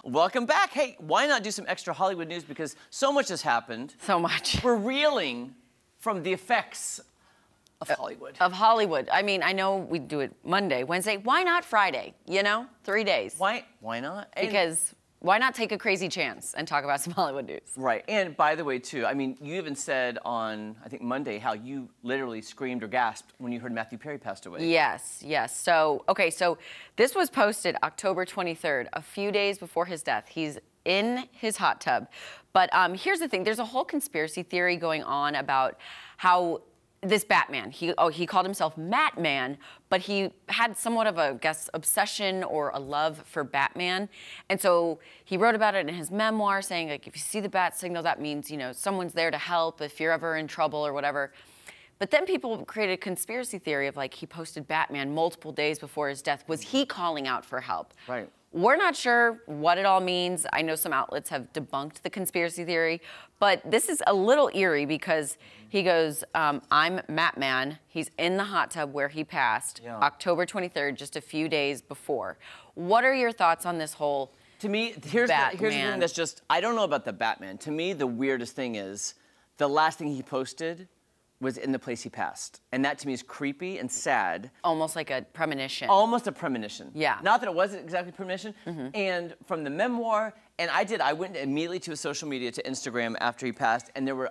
Welcome back. Hey, why not do some extra Hollywood news? Because so much has happened. So much. We're reeling from the effects of Hollywood. Of Hollywood. I mean, I know we do it Monday, Wednesday. Why not Friday? You know, 3 days. Why not? Because why not take a crazy chance and talk about some Hollywood news? Right. And by the way, too, I mean, you even said on, I think, Monday, how you literally screamed or gasped when you heard Matthew Perry passed away. Yes, yes. So, okay, so this was posted October 23rd, a few days before his death. He's in his hot tub. But here's the thing. There's a whole conspiracy theory going on about how this Batman, he called himself Matman, but he had somewhat of a, I guess, obsession or a love for Batman. And so he wrote about it in his memoir saying, like, if you see the bat signal, that means, you know, someone's there to help if you're ever in trouble or whatever. But then people created a conspiracy theory of, like, he posted Batman multiple days before his death. Was he calling out for help? Right. We're not sure what it all means. I know some outlets have debunked the conspiracy theory, but this is a little eerie because he goes, I'm Matman. He's in the hot tub where he passed, October 23rd, just a few days before. What are your thoughts on this whole To me, here's the thing that's just, I don't know about the Batman. To me, the weirdest thing is the last thing he posted was in the place he passed. And that to me is creepy and sad. Almost like a premonition. Almost a premonition. Yeah. Not that it wasn't exactly premonition. And from the memoir, and I went immediately to his social media, to Instagram after he passed, and there were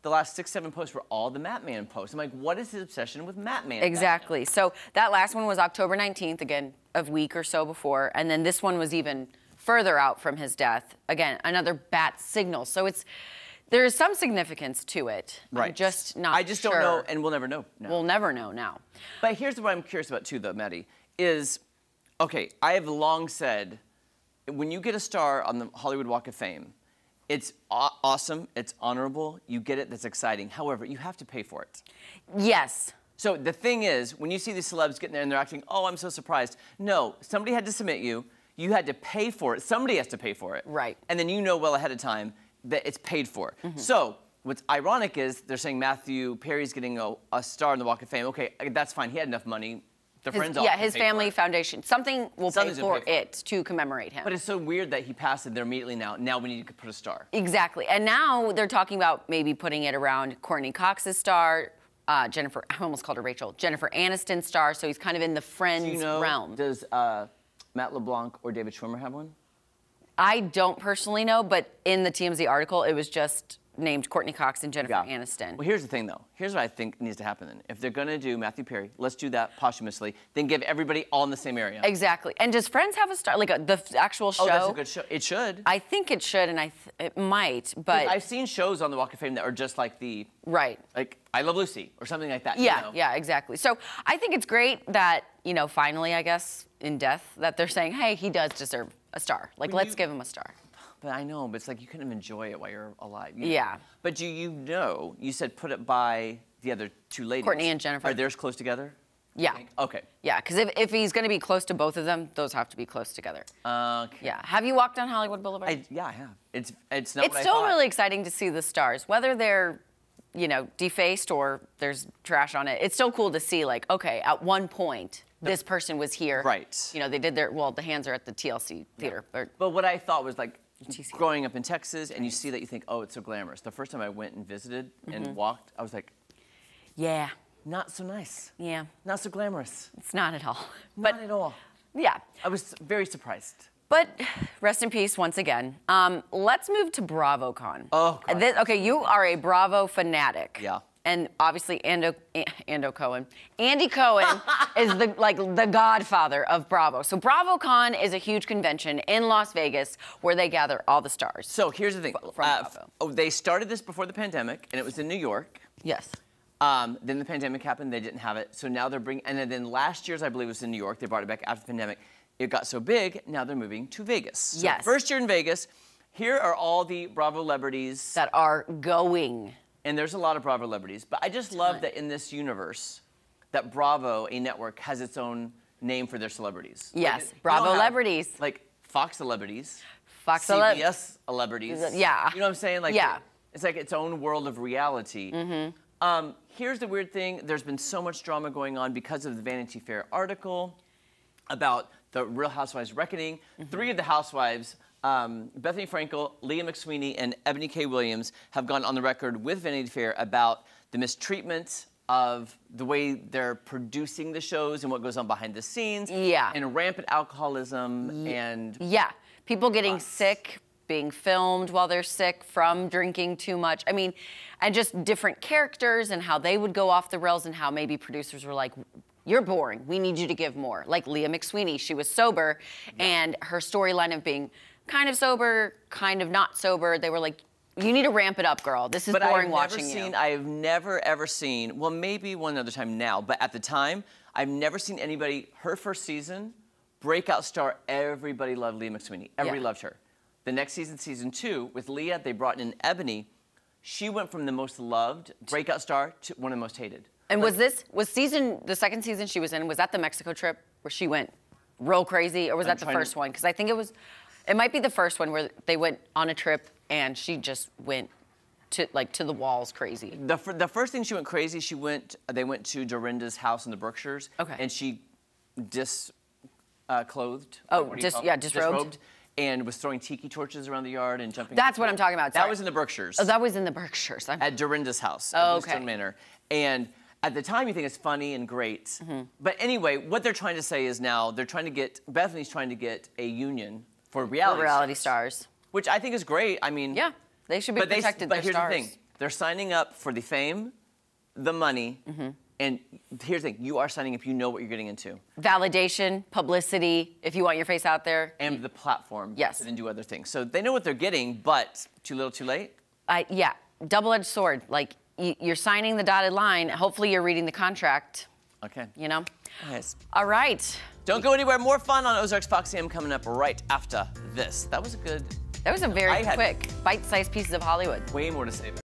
the last 6, 7 posts were all the Matman posts. I'm like, what is his obsession with Matman? Exactly. So that last one was October 19th, again, a week or so before. And then this one was even further out from his death. Again, another bat signal. So there is some significance to it. Right. I'm just not I just don't know, and we'll never know now. We'll never know now. But here's what I'm curious about too, though, Maddie, is, okay, I have long said, when you get a star on the Hollywood Walk of Fame, it's awesome, it's honorable, you get it, that's exciting. However, you have to pay for it. Yes. So the thing is, when you see these celebs getting there and they're acting, oh, I'm so surprised. No, somebody had to submit you, you had to pay for it, somebody has to pay for it. Right. And then you know well ahead of time that it's paid for. So what's ironic is they're saying Matthew Perry's getting a star in the Walk of Fame. Okay, that's fine, he had enough money. His family foundation. Something will pay for it to commemorate him. But it's so weird that he passed it there immediately now. Now we need to put a star. Exactly. And now they're talking about maybe putting it around Courtney Cox's star, Jennifer, I almost called her Rachel, Jennifer Aniston's star, so he's kind of in the Friends realm. Does Matt LeBlanc or David Schwimmer have one? I don't personally know, but in the TMZ article, it was just named Courtney Cox and Jennifer Aniston. Well, here's the thing, though. Here's what I think needs to happen then. If they're going to do Matthew Perry, let's do that posthumously. Then give everybody all in the same area. Exactly. And does Friends have a star, like the actual show? Oh, that's a good show. It should. I think it should, and it might, but... I've seen shows on the Walk of Fame that are just like like I Love Lucy or something like that. Yeah, you know? yeah, exactly. So I think it's great that, you know, finally, I guess, in death, that they're saying, hey, he does deserve a star. Like, let's give him a star. But I know, but it's like you couldn't enjoy it while you're alive. Yeah. But do you know, you said put it by the other two ladies. Courtney and Jennifer. Are theirs close together? Yeah. Okay. Yeah, because if he's going to be close to both of them, those have to be close together. Okay. Yeah. Have you walked on Hollywood Boulevard? Yeah, I have. It's not It's what I still thought. really exciting to see the stars, whether they're, you know, defaced or there's trash on it. It's still cool to see, like, okay, at one point, this person was here. Right. You know, they did the hands are at the TLC theater. Yeah. But what I thought was, like, growing up in Texas, and you see that, you think, oh, it's so glamorous. The first time I went and visited and walked, I was like, yeah. Not so nice. Yeah. Not so glamorous. It's not at all. Not at all. Yeah. I was very surprised. But rest in peace once again. Let's move to BravoCon. Oh, God. Okay, you are a Bravo fanatic. Yeah. And obviously, Andy Cohen is the godfather of Bravo. So BravoCon is a huge convention in Las Vegas where they gather all the stars. So here's the thing. From Bravo. They started this before the pandemic, and it was in New York. Yes. Then the pandemic happened. They didn't have it. So now they're bringing, and then last year's, I believe, was in New York. They brought it back after the pandemic. It got so big, now they're moving to Vegas. So yes. First year in Vegas. Here are all the Bravo celebrities that are going. And there's a lot of Bravo celebrities, but I just love that in this universe, that Bravo, a network, has its own name for their celebrities. Yes, like, Bravo celebrities. Like Fox celebrities, CBS celebrities. Yeah. You know what I'm saying? Like, yeah. It's like its own world of reality. Here's the weird thing. There's been so much drama going on because of the Vanity Fair article about the Real Housewives Reckoning. 3 of the housewives, Bethany Frankel, Leah McSweeney, and Ebony K. Williams, have gone on the record with Vanity Fair about the mistreatment of the way they're producing the shows and what goes on behind the scenes. Yeah. And rampant alcoholism and... Yeah. People getting sick, being filmed while they're sick from drinking too much. I mean, and just different characters and how they would go off the rails and how maybe producers were like, you're boring. We need you to give more. Like Leah McSweeney, she was sober, and her storyline of being kind of sober, kind of not sober, they were like, you need to ramp it up, girl. This is boring watching you. I've never, ever seen, well, maybe one other time now, but at the time, I've never seen anybody, her first season, breakout star, everybody loved Leah McSweeney. Everybody loved her. The next season, season 2, with Leah, they brought in Ebony. She went from the most loved breakout star to one of the most hated. And was the second season she was in, was that the Mexico trip where she went real crazy, or was that the first one? Because I think it might be the first one where they went on a trip and she just went to the walls crazy. The first thing she went crazy, they went to Dorinda's house in the Berkshires. Okay. And she clothed. Oh, disrobed. And was throwing tiki torches around the yard and jumping. That's what I'm talking about. Sorry. That was in the Berkshires. Oh, that was in the Berkshires. At Dorinda's house. Oh, at Bluestone Manor. And at the time, you think it's funny and great. But anyway, what they're trying to say is now Bethany's trying to get a union for reality stars. Which I think is great. I mean, yeah, they should be protected. But here's the thing: they're signing up for the fame, the money, and here's the thing: you are signing up. You know what you're getting into. Validation, publicity. If you want your face out there, and the platform. Yes. To then do other things. So they know what they're getting, but too little, too late. Yeah, double-edged sword. Like you're signing the dotted line. Hopefully, you're reading the contract. Okay. You know. Nice. All right. Don't go anywhere. More fun on Ozarks Fox AM coming up right after this. That was a very quick, bite-sized pieces of Hollywood. Way more to say.